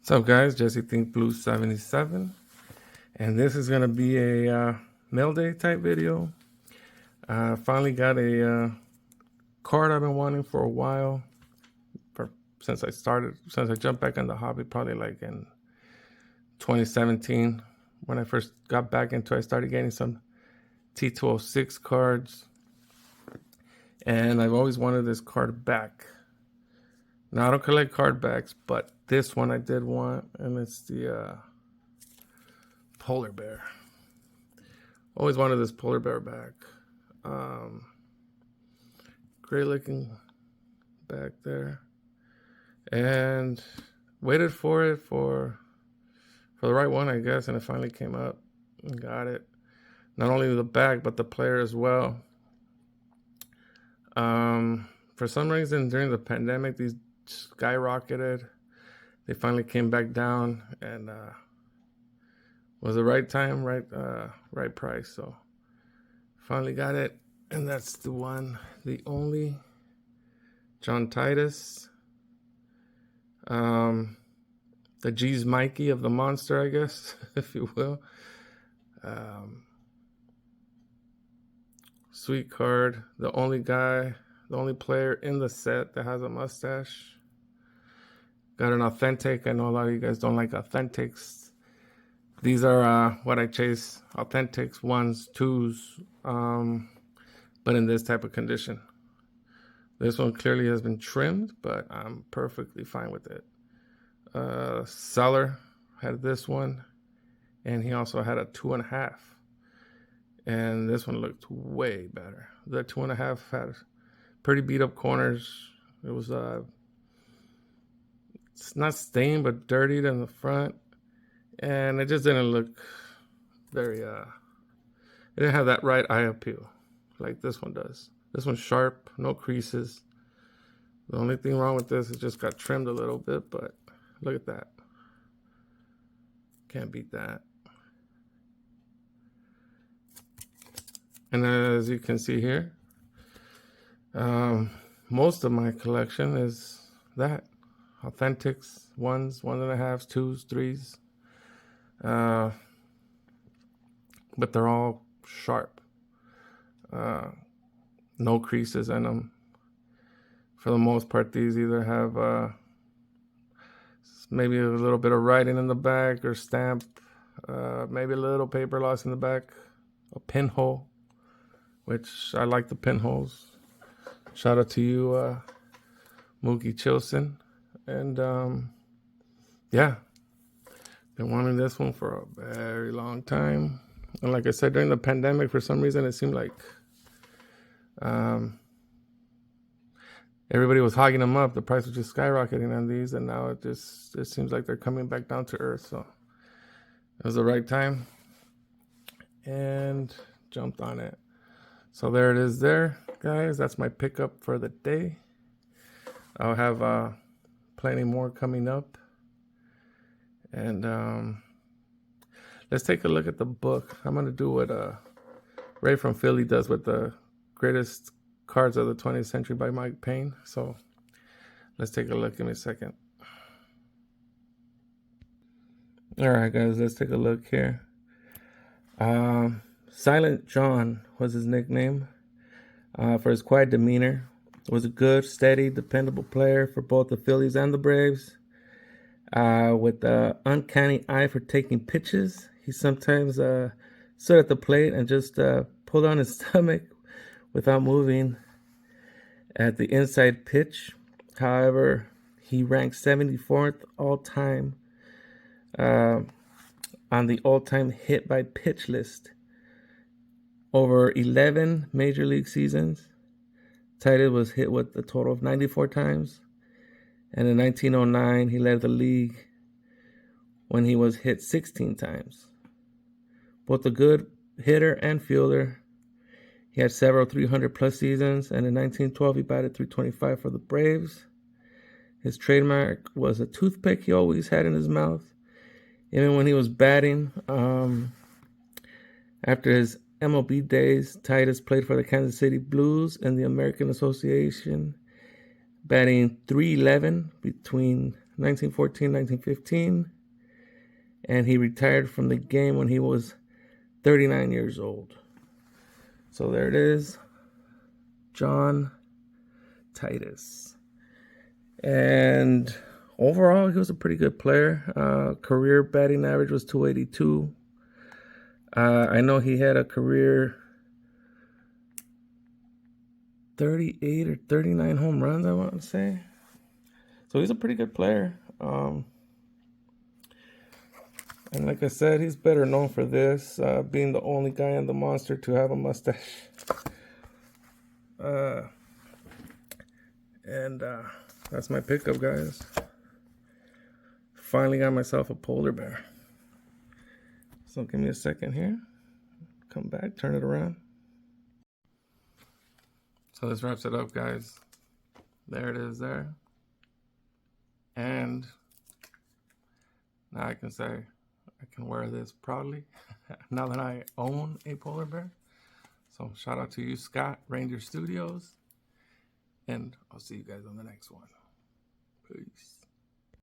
What's up, guys? Jesse Think Blue 77, and this is gonna be a mail day type video. I finally got a card I've been wanting for a while, since I jumped back in the hobby, probably like in 2017 when I first got back into it. I started getting some T206 cards, and I've always wanted this card back. Now I don't collect card backs, but this one I did want, and it's the polar bear. Always wanted this polar bear back. Great looking back there, and waited for it for the right one, I guess, and it finally came up and got it. Not only the back, but the player as well. For some reason during the pandemic, these skyrocketed. They finally came back down, and was the right time, right price. So finally got it, and that's the one, the only John Titus, the G's Mikey of the monster, I guess, if you will. Sweet card. The only player in the set that has a mustache. Got an authentic. I know a lot of you guys don't like authentics. These are what I chase, authentics, 1s, 2s, but in this type of condition. This one clearly has been trimmed, but I'm perfectly fine with it. Seller had this one, and he also had a 2.5. And this one looked way better. The 2.5 had pretty beat up corners. It was it's not stained, but dirtied in the front, and it just didn't look very it didn't have that right eye appeal like this one does. This one's sharp, no creases. The only thing wrong with this is just got trimmed a little bit, but look at that. Can't beat that. And as you can see here, most of my collection is that. Authentics, 1s, 1.5s, 2s, 3s. But they're all sharp. No creases in them. For the most part, these either have maybe a little bit of writing in the back or stamp, maybe a little paper loss in the back, a pinhole, which I like the pinholes. Shout out to you, Mookie Chilson. And yeah, been wanting this one for a very long time. And like I said, during the pandemic, for some reason, it seemed like everybody was hogging them up. The price was just skyrocketing on these, and now it seems like they're coming back down to earth. So it was the right time, and jumped on it. So there it is there, guys. That's my pickup for the day. I'll have plenty more coming up. And let's take a look at the book. I'm going to do what Ray from Philly does with the greatest cards of the 20th century by Mike Payne. So let's take a look. Give me a second. All right, guys, let's take a look here. Silent John was his nickname for his quiet demeanor. Was a good, steady, dependable player for both the Phillies and the Braves. With an uncanny eye for taking pitches. He sometimes stood at the plate and just pulled on his stomach without moving at the inside pitch. However, he ranked 74th all-time on the all-time hit by pitch list. Over 11 major league seasons, Titus was hit with a total of 94 times. And in 1909, he led the league when he was hit 16 times. Both a good hitter and fielder, he had several 300-plus seasons, and in 1912, he batted .325 for the Braves. His trademark was a toothpick he always had in his mouth, even when he was batting. After his MLB days, Titus played for the Kansas City Blues in the American Association, batting .311 between 1914, 1915. And he retired from the game when he was 39 years old. So there it is, John Titus. And overall, he was a pretty good player. Career batting average was 282. I know he had a career 38 or 39 home runs, I want to say. So he's a pretty good player. And like I said, he's better known for this, being the only guy in the monster to have a mustache. That's my pickup, guys. Finally got myself a polar bear. So give me a second here. Come back, turn it around. So this wraps it up, guys. There it is there. And now I can say I can wear this proudly now that I own a polar bear. So shout out to you, Scott, Ranger Studios. And I'll see you guys on the next one. Peace.